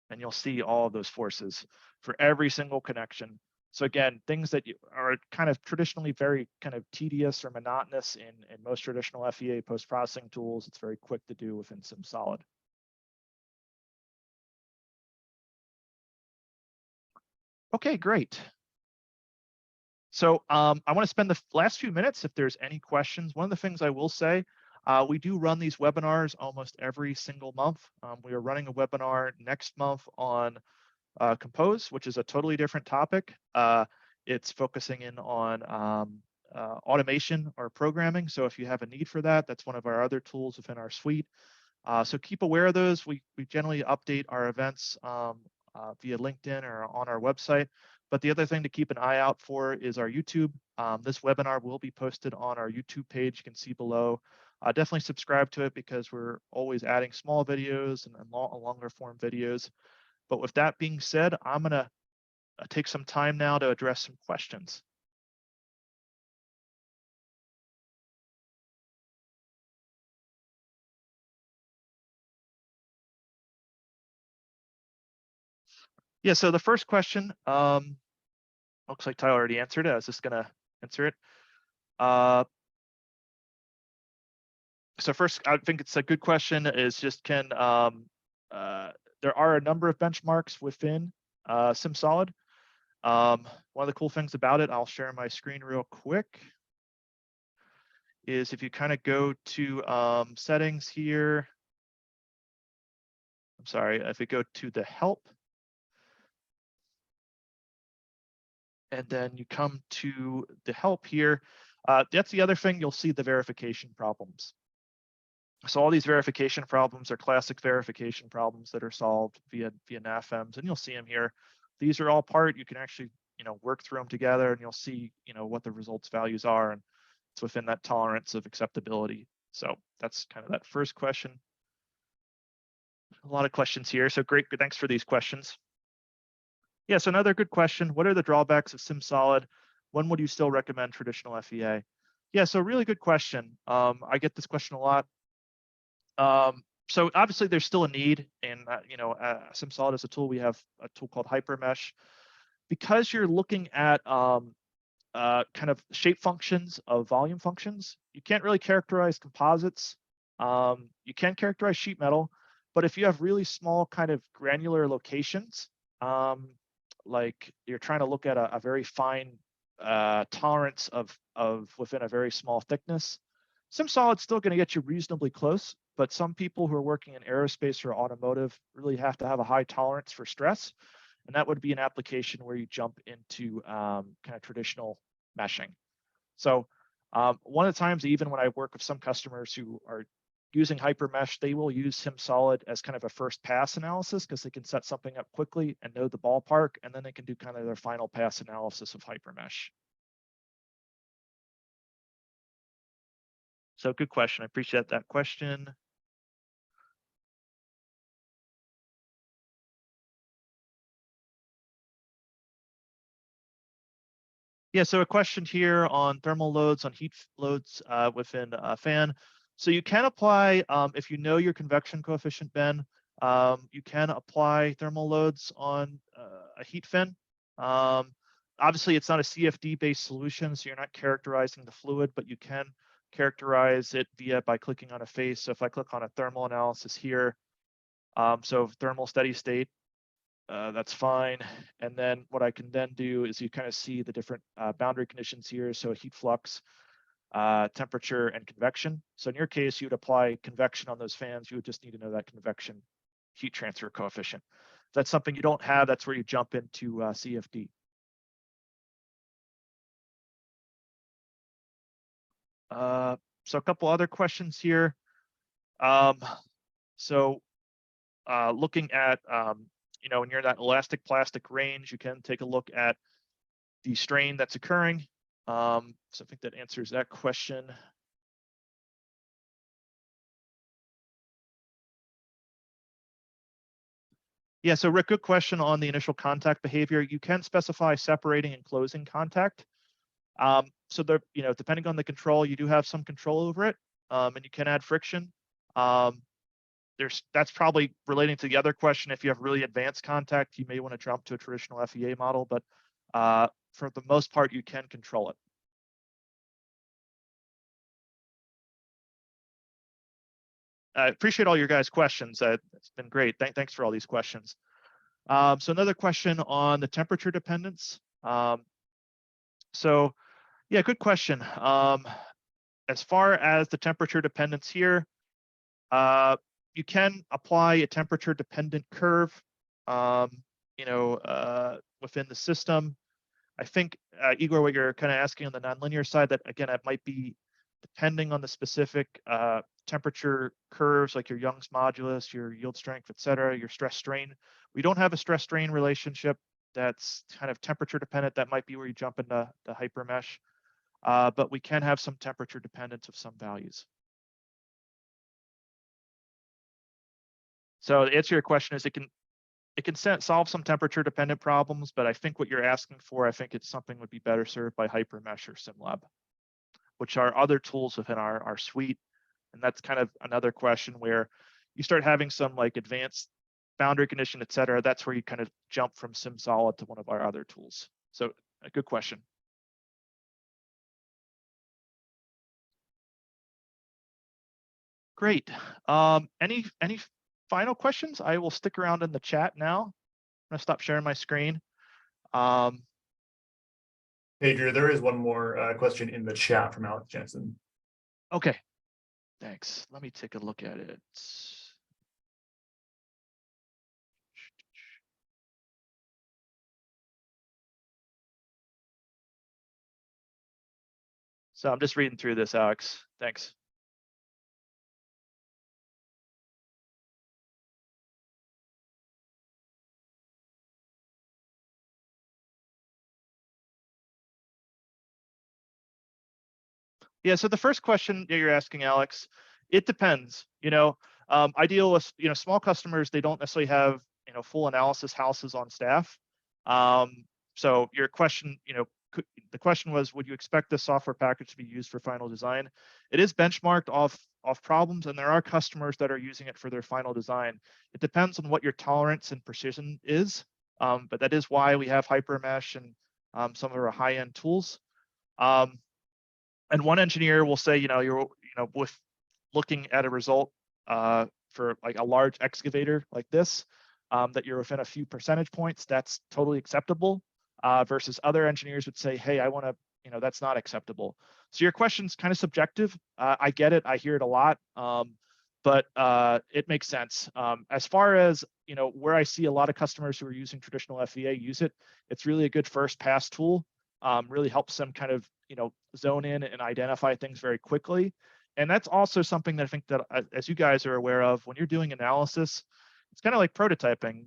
[SPEAKER 1] And you'll see all of those forces for every single connection. So again, things that are kind of traditionally very kind of tedious or monotonous in most traditional FEA post-processing tools, it's very quick to do within SimSolid. Okay, great. So I want to spend the last few minutes if there's any questions. One of the things I will say, we do run these webinars almost every single month. We are running a webinar next month on Compose, which is a totally different topic. It's focusing in on automation or programming. So if you have a need for that, that's one of our other tools within our suite. So keep aware of those. We generally update our events via LinkedIn or on our website. But the other thing to keep an eye out for is our YouTube. This webinar will be posted on our YouTube page. You can see below. Definitely subscribe to it because we're always adding small videos and longer form videos. But with that being said, I'm going to take some time now to address some questions. Yeah, so the first question, looks like Tyler already answered it. I was just going to answer it. So first, I think it's a good question is just there are a number of benchmarks within SimSolid. One of the cool things about it, I'll share my screen real quick, is if you kind of go to settings here, I'm sorry, if we go to the help, and then you come to the help here, that's the other thing, you'll see the verification problems. So all these verification problems are classic verification problems that are solved via NAFEMs, and you'll see them here. These are all part, you can actually, work through them together, and you'll see, what the results values are, and it's within that tolerance of acceptability. So that's kind of that first question. A lot of questions here, so great, thanks for these questions. Yeah, so another good question, what are the drawbacks of SimSolid? When would you still recommend traditional FEA? Yeah, so really good question. I get this question a lot. So obviously there's still a need, and SimSolid is a tool. We have a tool called HyperMesh. Because you're looking at kind of shape functions of volume functions, you can't really characterize composites. You can characterize sheet metal, but if you have really small kind of granular locations, like you're trying to look at a very fine tolerance of within a very small thickness, SimSolid's still going to get you reasonably close, but some people who are working in aerospace or automotive really have to have a high tolerance for stress. And that would be an application where you jump into kind of traditional meshing. So one of the times, even when I work with some customers who are using HyperMesh, they will use SimSolid as kind of a first pass analysis because they can set something up quickly and know the ballpark, and then they can do kind of their final pass analysis of HyperMesh. So good question. I appreciate that question. Yeah, so a question here on thermal loads, on heat loads within a fan. So you can apply, if you know your convection coefficient, Ben, you can apply thermal loads on a heat fin. Obviously, it's not a CFD-based solution, so you're not characterizing the fluid, but you can characterize it by clicking on a face. So if I click on a thermal analysis here, so thermal steady state, that's fine. And then what I can then do is you kind of see the different boundary conditions here. So heat flux, temperature, and convection. So in your case, you would apply convection on those fans. You would just need to know that convection heat transfer coefficient. If that's something you don't have, that's where you jump into CFD. So a couple other questions here. So looking at, when you're in that elastic plastic range, you can take a look at the strain that's occurring. So I think that answers that question. Yeah, so Rick, good question on the initial contact behavior. You can specify separating and closing contact. So depending on the control, you do have some control over it, and you can add friction. That's probably relating to the other question. If you have really advanced contact, you may want to jump to a traditional FEA model, but for the most part, you can control it. I appreciate all your guys' questions. It's been great. Thanks for all these questions. So another question on the temperature dependence. So yeah, good question. As far as the temperature dependence here, you can apply a temperature dependent curve, within the system. I think, Igor, what you're kind of asking on the nonlinear side, that again, it might be depending on the specific temperature curves, like your Young's modulus, your yield strength, et cetera, your stress strain. We don't have a stress strain relationship that's kind of temperature dependent. That might be where you jump into the hypermesh, but we can have some temperature dependence of some values. So to answer your question is it can solve some temperature dependent problems, but I think what you're asking for, I think it's something would be better served by HyperMesh or SimLab, which are other tools within our suite. And that's kind of another question where you start having some like advanced boundary condition, et cetera. That's where you kind of jump from SimSolid to one of our other tools. So a good question. Great. Any final questions? I will stick around in the chat now. I'm gonna stop sharing my screen.
[SPEAKER 2] Hey, Drew, there is one more question in the chat from Alex Jensen.
[SPEAKER 1] Okay, thanks. Let me take a look at it. So I'm just reading through this, Alex. Thanks. Yeah, so the first question that you're asking, Alex, it depends. I deal with small customers. They don't necessarily have full analysis houses on staff. So your question, the question was, would you expect this software package to be used for final design? It is benchmarked off problems, and there are customers that are using it for their final design. It depends on what your tolerance and precision is, but that is why we have HyperMesh and some of our high-end tools. And one engineer will say, you're with looking at a result for like a large excavator like this, that you're within a few percentage points, that's totally acceptable. Versus other engineers would say, hey, I want to, that's not acceptable. So your question's kind of subjective. I get it. I hear it a lot, but it makes sense. As far as, where I see a lot of customers who are using traditional FEA use it, it's really a good first pass tool. Really helps them kind of, zone in and identify things very quickly. And that's also something that I think that, as you guys are aware of, when you're doing analysis, it's kind of like prototyping.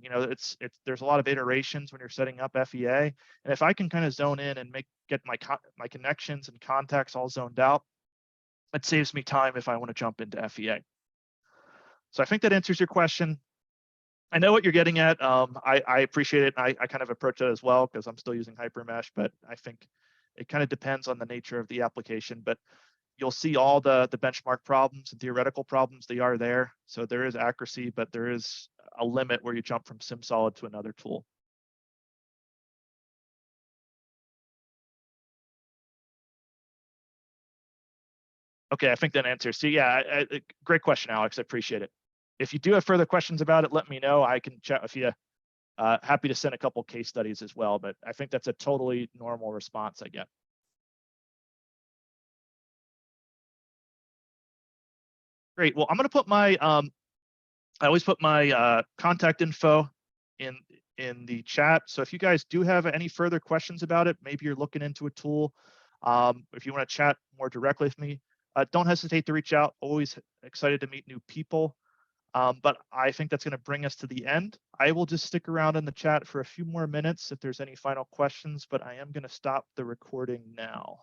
[SPEAKER 1] There's a lot of iterations when you're setting up FEA. And if I can kind of zone in and get my connections and contacts all zoned out, it saves me time if I want to jump into FEA. So I think that answers your question. I know what you're getting at. I appreciate it. I kind of approach it as well because I'm still using HyperMesh, but I think it kind of depends on the nature of the application. But you'll see all the benchmark problems and theoretical problems, they are there. So there is accuracy, but there is a limit where you jump from SimSolid to another tool. Okay, I think that answers. So yeah, great question, Alex. I appreciate it. If you do have further questions about it, let me know. I can chat with you. Happy to send a couple case studies as well, but I think that's a totally normal response I get. Great. Well, I'm going to put my I always put my contact info in the chat. So if you guys do have any further questions about it, maybe you're looking into a tool, if you want to chat more directly with me, don't hesitate to reach out. Always excited to meet new people. But I think that's going to bring us to the end. I will just stick around in the chat for a few more minutes if there's any final questions, but I am going to stop the recording now.